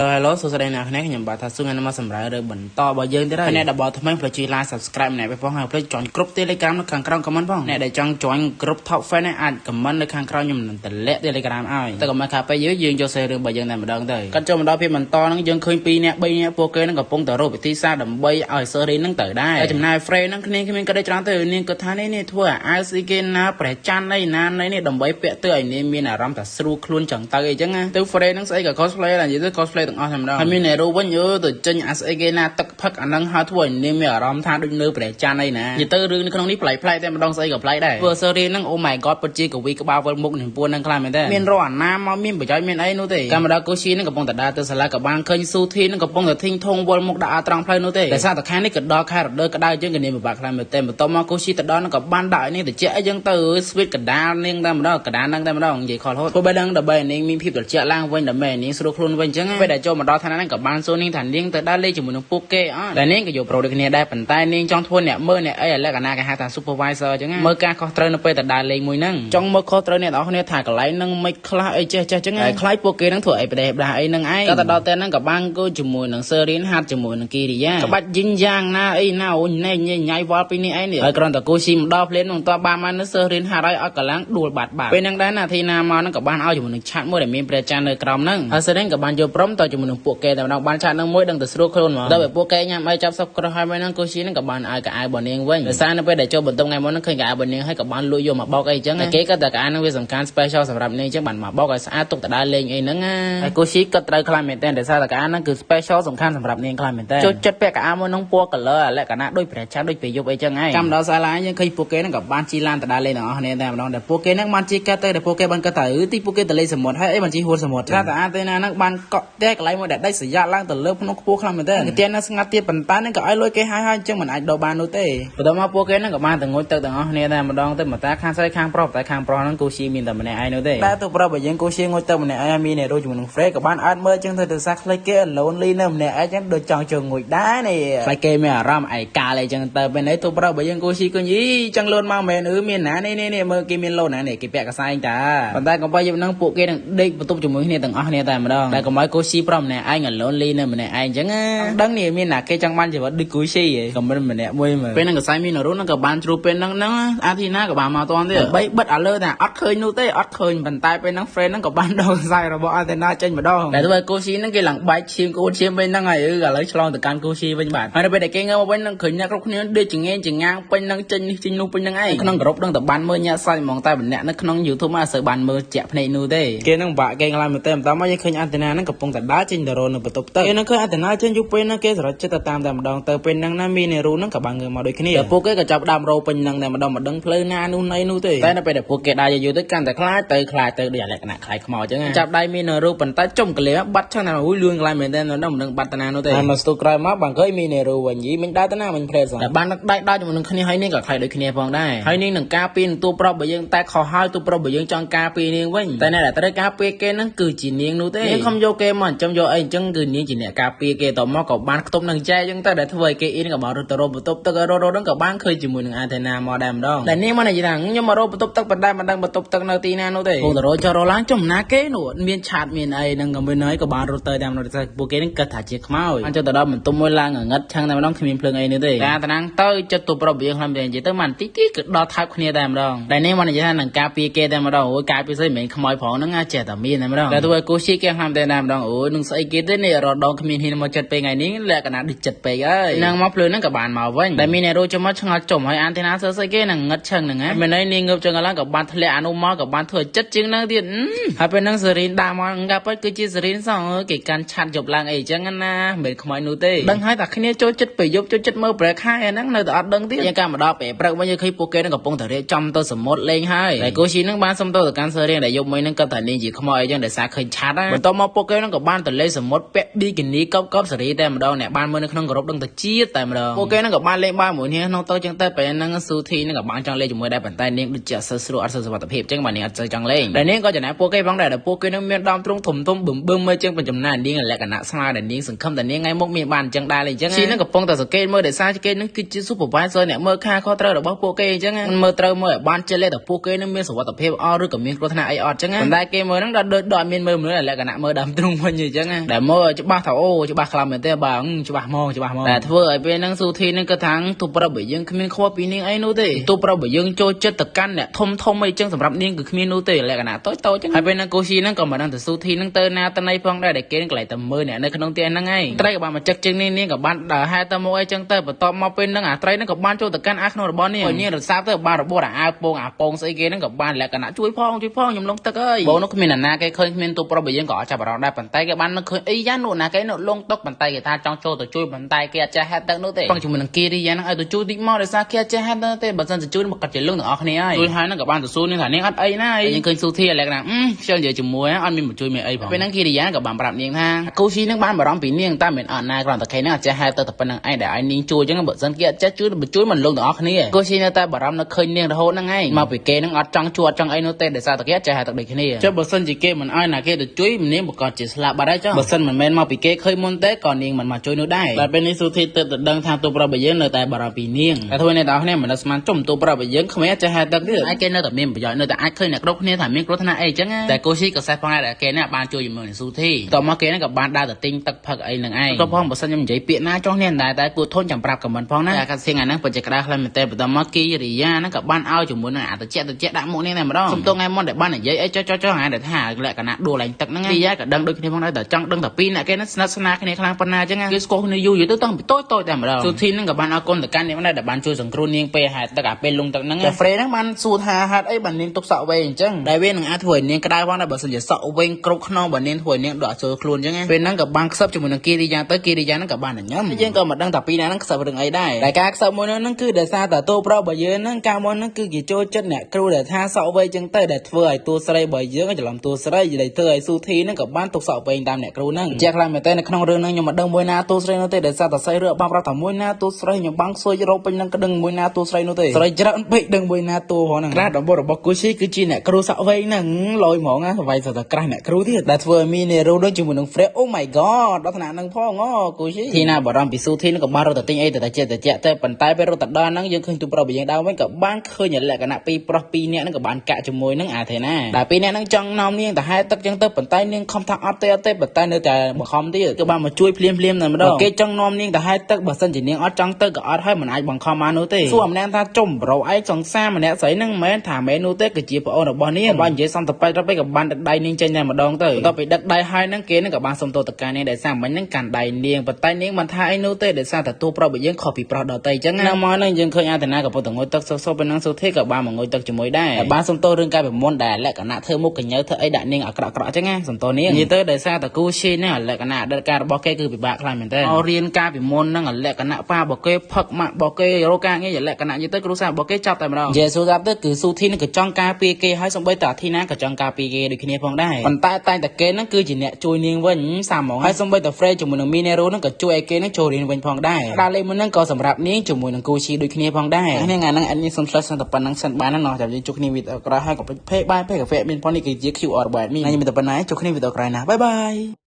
Hello សួស្តីអ្នកគ្នាខ្ញុំបាទថាសួរថ្ងៃនេះមកសម្រាប់រឿងបន្តរបស់យើងទៀតហើយអ្នកដែលបងថ្មីផ្លេចជួយ like subscribe ម្នាក់ផងហើយផ្លេច join group Telegram នៅខាងក្រោម comment ផងអ្នកដែលចង់ join group top fan អាច comment នៅខាងក្រោមខ្ញុំនឹងតម្លាក់ Telegram ឲ្យតែកុំឲ្យខាតពេលយើងចូលសេរឿងរបស់យើងតែម្ដងទៅគាត់ចូលមកដល់ពេលបន្តហ្នឹងយើងឃើញ2នាក់3នាក់ពួកគេហ្នឹងកំពុងតែរកវិធីសាស្ត្រដើម្បីឲ្យ series ហ្នឹងទៅដែរតែចំណាយ frame ហ្នឹងគ្នាគ្មានក៏ได้ច្រើនទៅនាងគាត់ថានេះធ្វើឲ្យ RCK ណាព្រះច័ន្ទនេះណានេះដើម្បីពាក់ទៅឲ្យនាងមានអារម្មណ៍ថាស្រួលខ្លួនចឹងទៅអីចឹងទៅ frame ហ្នឹងស្អីក៏ cosplay ដែរនិយាយទៅ cosplay ទាំងអស់តែម្ដងហើយមានរូបវិញទៅចេញអាស្អីគេណាទឹកផឹកអាហ្នឹងហើយធ្វើឲ្យនាងមានអារម្មណ៍ថាដូចនៅព្រះច័ន្ទអីណានិយាយទៅរឿងនៅក្នុងនេះប្លែកតែម្ដងស្អីក៏ប្លែកដែរធ្វើ series ហ្នឹង Oh my god ពិតជាកវីក្បាលវិលមុខនឹងពួនហ្នឹងខ្លាំងមែនតើមានរកអាណាមកមានប្រយោជន៍មានអីនោះទេកាមេរ៉ាកូស៊ីហ្នឹងកំពុងតែដើរទៅសាលាក៏បានឃើញស៊ូធីហ្នឹងកំពុងតែធីងធងវិលមុខដាក់ត្រង់ផ្លូវនោះទេតែសារតែខាងនេះក៏ដល់ខែរដូវក្តៅជាងក៏នាងពិបាកខ្លាំងមែនតើបន្ទាប់មកកូស៊ីទៅដល់ហ្នឹងក៏បានដាក់ឲ្យនាងត្រជាក់អីចឹងទៅស្វីតកដាលនាងតែម្ដងកដាលហ្នឹងតែម្ដងនិយាយខលហូតព្រោះបែរហ្នឹងដើម្បីនាងមានភាពត្រជាក់ឡើងវិញដើម្បីនាងស្រួលខ្លួនវិញចឹងពេលដែលចូលមកដល់ឋានៈហ្នឹងក៏បានសួរនាងថានាងទៅដើរលេងជាមួយនឹងពួកគេតែនាងក៏យកប្រូដូចគ្នាដែរប៉ុន្តែនាងចង់ធ្វើអ្នកមើលអ្នកអីលក្ខណៈគេហៅថា supervisor ចឹងមើលការខុសត្រូវនៅពេលទៅដើរលេងមួយហ្នឹងចង់មើលខុសត្រូវអ្នកនរគ្នាថាកន្លែងហ្នឹងមិនខ្លះអីចេះចឹងហើយខ្លាចពួកគេហ្នឹងធ្វើអីប្រទេសផ្ដាស់អីហ្នឹងឯងក៏ទៅដល់តែហ្នឹងក៏បានគូជាមួយនឹង Serin ហាត់ជាមួយនឹង Kiria ក្បាច់យិញយ៉ាងណាអីណាអូនណែញ៉ៃវល់ពីនេះឯងនេះហើយគ្រាន់តែគូស៊ីម្ដងភ្លាមនឹងតបានមកនៅ Serin ហាត់ឲ្យអត់កលាំងដួលបាត់ពេលហ្នឹងដែរណាធីណាមកហ្នឹងក៏បានឲ្យជាមួយនឹងឆាត់មួយដែលមានព្រះច័ន្ទនៅក្រោមហ្នឹងហើយ Serin ក៏បានយកព្រមទៅជាមួយនឹងពួកគេតែម្ដងបានឆាត់ហ្នឹងមួយដឹងទៅស្រួលខ្លួនមកដល់ពេលពួកគេញ៉ាំអីចាប់សពក្រោះហើយហ្នឹងគូស៊ីហ្នឹងក៏បានឲ្យកៅអៅរបស់នាងវិញដោយសារនៅពេលដែលចូលបន្ទប់ថ្ងៃមុនហ្នឹងឃើញកៅអៅរបស់នាងហើយក៏បានលួចយកមកបោកអីចឹងគេក៏តែកៅអៅហ្នឹងវាសំខាន់ special សម្រាប់នាងចឹងបានមកបោកឲ្យស្អាតទុកទៅដើរលេងអីហ្នឹងហើយគូស៊ីក៏ត្រូវខ្លាំងមែនតើដោយសារតែកៅអៅហ្នឹងគឺ special សំខាន់សម្រាប់នាងខ្លាំងមែនតើចូលចិត្តពាក់កៅអៅមួយហ្នឹងពណ៌ color លក្ខណៈដូចព្រះច័ន្ទដូចពេលយប់អីចឹងហើយចាំដល់សាលាយើងឃើញពួកគេហ្នឹងក៏បានជិះឡានទៅដើរលេងទាំងអស់គ្នាតែម្ដងតែពួកគេហ្នឹងបានជិះកាត់ទៅតែពួកគេបានកាត់ទៅទីពួកគេទៅលេងសមុទ្រហើយអីបានជិះហួតសមុទ្រថាតែអាទេណាហ្នឹងបានកក់តែកន្លែងមួយដែលដាច់ស្រយាលឡើងទៅលើភ្នំខ្ពស់ខ្លាំងមែនតើគេទៀនហ្នឹងស្ងាត់ទៀតប៉ុន្តែហ្នឹងក៏ឲ្យលុយគេហើយអញ្ចឹងមិនអាចដោបាននោះទេបន្ទាប់មកពួកគេហ្នឹងក៏បានទៅងុយទៅទាំងអស់គ្នាតែម្ដងទៅមកតាខាងស្រីខាងប្រុសតែខាងប្រុសហ្នឹងគូស៊ីមានតែម្នាក់ឯងនោះទេតែទៅប្រុសបើយើងគូស៊ីងុយទៅម្នាក់ឯងមានអ្នករួចជាមួយនឹង Frey ក៏បានអត់មើលអញ្ចឹងទៅសាខ្លេចគេ lonely នៅម្នាក់ឯងអញ្ចឹងដូចចង់ចូលងុយដែរនេះខ្លាចគេមានអារម្មណ៍ឯកាលអីចឹងទៅពេលនេះទៅប្រុសបើយើងគូស៊ីឃើញចឹងលូនមកមែនមានណានេះមើលគេមានលូនណានេះគេពាក់កសែងតាប៉ុន្តែកុំបីយប់ហ្នឹងពួកគេនឹងដេកបន្ទប់ជាមួយគ្នាទាំងអស់គ្នាតែម្ដងតែកុំឲ្យគូស៊ីប្រុសម្នាក់ឯង lonely នៅម្នាក់ឯងអញ្ចឹងដឹងនេះមានណាគេចង់បានជីវិតដូចគូស៊ីហ៎ក៏មិនម្នាក់មួយមើលពេលហ្នឹងកសែងមានរូនហ្នឹងក៏បានជ្រូពេលហ្នឹងអាធីណាក៏បានមកតន់ទៀតបីបិទឲ្យលើថាអត់ឃើញនោះទេអត់ឃើញប៉ុន្តែពេលហ្នឹង friend ហ្នឹងក៏បានដកខ្សែរបស់អាធីណាចេញម្ដងតែទៅគូស៊ីហ្នឹងគេឡើងបែកឈាមគូឈាមវិញហ្នឹងហើយឥឡូវឆ្លងទៅកាន់គូស៊ីវិញបាទហើយពេលដែលគេងើបមកវិញហ្នឹងឃើញអ្នកគ្រប់គ្នាដេកចងេងចងាងពេញហ្នឹងចេញនេះចេញនោះពេញហ្នឹងឯងក្នុងក្រុមហ្នឹងតែបានមើលញាក់សាច់ហ្មងតែម្នាក់នៅក្នុង YouTube មកអត់សូវបានមើលជាក់ភ្នែកនោះទេគេហ្នឹងបាក់គេខ្លាំងមែនតើបន្តមកយើងឃើញអាធីណាហ្នឹងកំពុងតែដើរចេញទៅរកនៅបន្ទប់ទឹកគេហ្នឹងឃើញអាធីណាចេញយូរពេលហ្នឹងគេស្រោចចិត្តទៅតាមតែម្ដងទៅពេលហ្នឹងណាមានអ្នករូហ្នឹងក៏បានងើបមកដូចគ្នាតែពួកគេក៏ចាប់ដើមរោពេញហ្នឹងតែម្ដងមិនដឹងផ្លូវណានោះណីនោះទេតែនៅពេលដែលពួកគេដើរយូរទៅកាន់តែខ្លាចទៅដូចលក្ខណៈខ្លាចខ្មោចអញ្ចឹងចាប់ដៃមានរូបប៉ុន្តែចុំកលៀបាត់ចឹងណាអូយលឿនខ្លាំងមែនតើមិនដឹងបាត់តាណានោះទេហើយមកស្ទុះក្រោយមកបានឃើញមានអ្នករូវិញយីមិនដើរតាណាមិនផ្លេសតែបានដៃដើរជាមួយនឹងគ្នាហើយនាងក៏ខ្លាចដូចគ្នាផងដែរហើយនាងនឹងការពារនឹងទូប្រុសបើយើងតែខុសហើយទូប្រុសបើយើងចង់ការពារនាងវិញតែអ្នកដែលត្រូវការពារគេហ្នឹងគឺជានាងនោះទេនាងខំយកគេមកអញ្ចឹងយកអីអញ្ចឹងគឺនាងជាអ្នកការពារគេតមកក៏បានខ្ទប់នឹងចែអញ្ចឹងទៅដែលធ្វើឲ្យគេអ៊ីនក៏បានរត់ទៅរកបន្ទប់ទឹករត់ហ្នឹងក៏បានឃើញជាមួយនឹងអាថេណាមកដែរម្ដងតែនាងមកនិយាយថាខ្ញុំមករកបន្ទប់ទឹកប៉ុន្តែមិនដឹងបន្ទប់ទឹកនៅទីណានោះទេពួកទៅរកចុះរកឡើងចំណាគេនោះមានឆាតមានអីហ្នឹងក៏មានហើយក៏បានរត់ទៅតែម្ដងតែពួកគេហ្នឹងគិតថាជាខ្មោចអញ្ចឹងទៅដល់បន្ទប់មួយឡើងងឹតឆឹងតែម្ដងគ្មានភ្លើងអីនេះទេតែតាំងទៅចិត្តទូប្រុសយើងខ្ញុំនិយាយទៅមិនតិចគឺដល់ថើបគ្នាតែម្ដងតែនាងមកនិយាយថានឹងការពារគេតែម្ដងអូយការពារស្អីមិនមែនខ្មោចផងហ្នឹងចេះតែមានតែម្ដងតែទៅឲ្យគូស៊ីគេខ្លាំងតែម្ដងអូយនឹងស្អីគេទេនេះរដងគ្មានហ៊ានមកចិត្តពេកថ្ងៃនេះលក្ខណៈដូចចិត្តពេកហើយនឹងមកភ្លើងហ្នឹងក៏បានមកវិញតែមានអ្នករួចចំមកឆ្ងល់ចំហើយអានទេណាសើស្អីគេនឹងងឹតឆឹងហ្នឹងហ៎មែនហើយនាងងើបចឹងឡើងក៏បានធ្លាក់អានោះមកក៏បានធ្វើចិត្តជាងហ្នឹងទៀតហើយពេលហ្នឹងសេរីនដាក់មកកាពិតគឺជាសេរីនសោះគេកាន់ឆាត់យប់ឡើងអីចឹងណាមិនខ្មោចនោះទេដឹងហើយតែគ្នាចូលចិត្តពេលយប់ចូលចិត្តមើលប្រែខែហ្នឹងនៅតែអត់ដឹងទៀតយើងកាមកដល់ពេលព្រឹកមកយើងឃើញពួកគេនឹងកំពុងតែរៀបចំទៅសមុទ្រលេងហើយតែគូស៊ីហ្នឹងបានសុំទៅកាន់សេរីនដែលយប់មួយហ្នឹងក៏តែនាងជាខ្មោចអីចឹងដែលសារឃើញឆាត់បន្ទាប់មកពួកគេហ្នឹងក៏បានទៅលេងសមុទ្រពាក់ប៊ីគីនីកប់សេរីតែម្ដងអ្នកបានមើលនៅក្នុងក្រុមដឹងទៅជាតិតែម្ដងពួកគេហ្នឹងក៏បានលេងបាយមួយគ្នាក្នុងទៅចឹងតែពេលហ្នឹងស៊ូធីហ្នឹងក៏បានចង់លេងជាមួយដែរប៉ុន្តែនាងដូចជាអត់សូវស្រួលអត់សូវសុវត្ថិភាពចឹងបាទនាងអត់សូវចង់លេងតែនាងក៏ចំណាយពួកគេផងដែរដែលពួកគេហ្នឹងមានដើមទ្រូងធំបឹមមើលចឹងប៉ុន្តែចំណាយនាងលក្ខណៈស្មើដែលនាងសង្ឃឹមតែនាងថ្ងៃមុខមានបានចឹងដែរលេងចឹងស៊ីហ្នឹងកំពុងតែសង្កេតមើលដែលសារគេហ្នឹងគឺជា supervisor អ្នកមើលការខុសត្រូវរបស់ពួកគេអញ្ចឹងមើលត្រូវមើលឲ្យបានចេះលេតែពួកគេនឹងមានសុវត្ថិភាពអត់ឬក៏មានគ្រោះថ្នាក់អីអត់អញ្ចឹងប៉ុន្តែគេមើលហ្នឹងដល់ដូចអត់មានមើលមនុស្សលក្ខណៈមើលដើមទ្រូងវិញអញ្ចឹង แต่เมื่อจะบ้าเถาโอ้จะบ้าคลำเหมือนเต้บ้าจะบ้ามองแต่เธอไอ้เป็นนังสุธีนั่งกระถางตุปราบยังขมิ้นขวบปีนี้ไอ้นู้เต้ตุปราบยังโจเจตกันเนี่ยทมไม่จังสำหรับนี่คือขมิ้นนู้เต้แหละกันนะโตจังไอ้เป็นนังโกชีนั่งก็มานั่งแต่สุธีนั่งเตอร์นาตในพองได้เด็กเกณฑ์ไกลแต่มือเนี่ยในขนมเตียนนั่งไงไตรกับบ้านมาจักจึงนี่กับบ้านด่าให้ตะโมไอ้จังเตอร์ปตอมาเป็นนั่งไตรนั่งกับบ้านโจตกันอาขนมบอลนี่นี่เราทราบเตอร์บ้านเราโบราณอาโปงใส่เกณฑ์นั่งกับบ้านแหละกันนะช่วยพ่อยมลงตะเกยโบนกขมิ้นน่ะแกเคยขมิ้นตุปราบยังก่อจับเราได้ปั่นไตกับบ้านนั่งเคยไอ้ย่านโน่นนะแกโน่ลงตกปั่นไตกับท่าจ้องโจตัวช่วยปั่นไตแกจะให้ตั้งโน่เต้ฟังจุ่มนั่งกีรียันไอ้ตัวช่วยดิมอเลยซาแกจะให้ตั้งเต้บัดซันจะช่วยมันกัดจะลุ่งถึงออกนี่ไอ้ช่วยให้นั่งกับบ้านตัวสู้นี่ฐานนี้อัดไอ้น่ายังเคยสู้ที่อะไรกันนะเชื่อเดี๋ยวจุ่มมวยอันมีมาช่วยเมียไอ้ผมเป็นนั่งกีรียันกับบ้านปรับเนียงทางกูชี้นั่งบ้านบร้องปีเนียงตามเหมือนอ่านนายกลางตะไคร้นั่งจะให้ตั้งแต่เป็นนั่งไอ้แต่ไอ้นิ่งช่วยจังบัดซันแกจะช่วยมันลงถึงออกนี่กูชี้นั่งแต่บร้องนั่งเคยเนียงโหนั่งไงมาไปเกนั่งอัดจังชัวจังไอ้โน่เต้เดี๋ยวซาตะแกจะให้ตั้งเด็กนี่เจ้าบัดซันจีเกมันไอ้น่ะแกจะช่วยมันเนี่ยบุกกอดจิสละบาได้จ้าบัดซันมันแมนมาไปเกเคยมุนเต้ก่อนเนียงมันมาช่วยโน่ได้แต่เป็นนิสุธีเติร์ดดังทางตัวปราบยังแต่บาราปีเนียงแต่ทว่าในดาวเนี่ยมันสมานจุ่มตัวปราบยังเขาไม่จะให้ตั้งที่ไอ้แกเนี่ยแต่เมียนประโยชน์แต่ไอ้เคยเนี่ยรบเนี่ยถามมีรถธนาไอ้จังไงแต่โกชิกับไซฟองไอ้แต่แกเนี่ยบานช่วยอยู่เมืองสุธีต่อมาแกเนี่ยกับบานดาแต่ติงตักพักไอ้หนึ่งไอ้ก็พ้องบัดซันยังใจเปียหน้าจ้องเนี่ยแต่กูทนจำปรับกับมันพ้องนะการเสียงอันนั้นเป็นจักรราคลมันแต่ต่อมากีริยานั่นกับบ้านเอาจุ่มมือน่ะแต่เจ๊ด่าหมูนี่ไงมาดองสมตัวไงมอนแต่บ้านไหนยัยไอ้จ้อหาแต่ท่าแหละกันนะดูอะไรตักนั่งไงริยากับดังโดยที่พ้องได้แต่จังดังแต่ปีน่ะแกนั้นสนาแค่ในครั้งปนาจังไงกิสโก้เนี่ยอยู่ต้องไปโต้แต่มาดองสุธีนั่นกับบ้านเอาคนแต่การเนี่ยมันได้แต่บ้านช่วยสังครูเนียงไปหาแต่กับเป็นลงตักนั่งแต่เฟรนั่งมันสูดหาหาไอ้บ้านเนียงตกเสาเวงจังได้เว้นหนึ่งอาถวยเนียงก็ได้พ้องได้บัดสัญญาเสาเวงกรุกนองบ้านเนียงถวยเนียงดอกเสือครูนจังไงเป็นนั่งกับบ้านซับจมูกนั่งกีริยาแต่กีริยานั่งกับบ้านนั่งย้ำยังก็มาดังแต่ปีนั้นนั่งสับดึงไอ้ได้แต่การสับมวยนั่งคือเดือดซาแต่ตัวเปล่าใบเยอะนั่งการมวยนั่งคือกี่โจจัดเนี่ยครูเดือดท่าเสาเวจังเตอเดือดเฟื่อยตัวใส่ใบเยอะก็จะลำตัวใส่ใหญ่เตยสุธีนั่งกับบ้านตกเสาเวงตามเนี่ยครูนั่งแจกลายมาเต้ในขนมเรื่องนั่งยังมาดังมวยนาตัวใส่โนเตเดือดซาแต่ใส่เรือบ้านเราแต่มวยนาตัวใส่ยังบังซอยเราเป็นนั่งกระดึงมวยนาตัวใส่โนเตใส่จะรันไปดึงมวยนาตัวหัวนั่งกระดมบอกกุชิคือจีเนี่ยครูเสาเวงนั่งลอยหมองอ่ะไว้สัตว์กระเนี่ยครูที่แต่เฟื่อยมีเนี่ยรู้ด้วยจมูกนั่งเฟรโอ้ my god ลักษณะนั่งพ่องอกุชิที่น่าบารมีสุธีนั่งกับบ้านเราแต่ติ้งไอ้แต่เจ๊แต่ปั่นไตไปเราตัดด้านนั่งยังเคยตัวเราไปยังดาวไม่กับบ้านเคยอย่างแหละกันนะปีเนี่ยนั่งกับบ้านกะจมวยนั่งอาเทน่าแต่ปีเนี่ยนั่งจังนอมเนี่ยแต่ให้ตักจังเตอปั่นไตเนี่ยคอมทางอัพเตปั่นไตเนี่ยแต่บุคอมที่ก็บ้านมาช่วยเพลียมนั่นมาดอกเกจังนอมเนี่ยแต่ให้ตักบัดสันจีเนี่ยอัดจังเตกับอัดให้มันไอ้บังคอมมาโนเต้ส่วนแนนท่าจมเราไอ้สองซ่ามันเนี่ยใส่นั่งแม่ถามแม่โนเต้กับจีบเอาดอกบอลเนี่ยบ้านเยสันต่อไปเราไปกับบ้านดักไดเนี่ยจังเนี่ยมาดองเต้ต่อไปดักไดให้นั่งเกนั่งกับบ้านสมโตตะการเนี่ยได้สร้างมันนั่งการไดเนี่ยปั่นไตเนี่ยมันท่าไอ้โนเต้ได้สร้างแต่ตัวเราไปยังขอปีปลอดเตยจังนั่งมอนั่งยังเคยอาแต่หน้ากับพอถึงงอยตักโซเป็นนั่งสุธีกับบ้านมันงอยตักจมวยได้บ้านสมโตเรื่องการแบบม้วนแดดและกันนะเธอมุกกันเยอะเธอไอ้ด่านเนี่ยกระจังไงสมโตเนี่ยยี่เตอได้สร้างแต่กูชีเนี่ยและกันนะเดินการบอกแกคือปีบาคลายเหมือนเต้เอาเรียนการแบบม้วนนั่งและกันนะป้าบอกแกพักมาบอกแกโรกาเนี่ยอย่างและกันนะยี่เตอรู้สร้างบอกแกจับแต่เราเยซูจับเตอคือสุธีนั่นคือจ้องการปีเกให้สมบัติแต่ที่นั่นกับจ้องการปีเกโดยขี้เนี่ยพองได้ปันใต้แต่เกนั่นคือจีเนี่ยช่วยเนียงวันสามหมองให้สมบัติแต่เฟรจมูกนั่งมีเนรูนั่นกับช่วยเกนั่นโชว์เรียนวันพองได้ดาเลมันนั่งก็สำหรับนี้จมูกนั่งกูชีโดยขี้เนี่ยพองได้ในงานนั่งอันนี้สมศักดิ์สันตปันนั่งสันบ้านนั่นเนาะจากจุกนี่วิดกระให้กับเพ่บ้านเพ่กับเฟ่เป็นพอนี่คือ GQ ออร์บายมีในมีแต่ปัญหาจุกนี่วิดกระนะบ๊ายบาย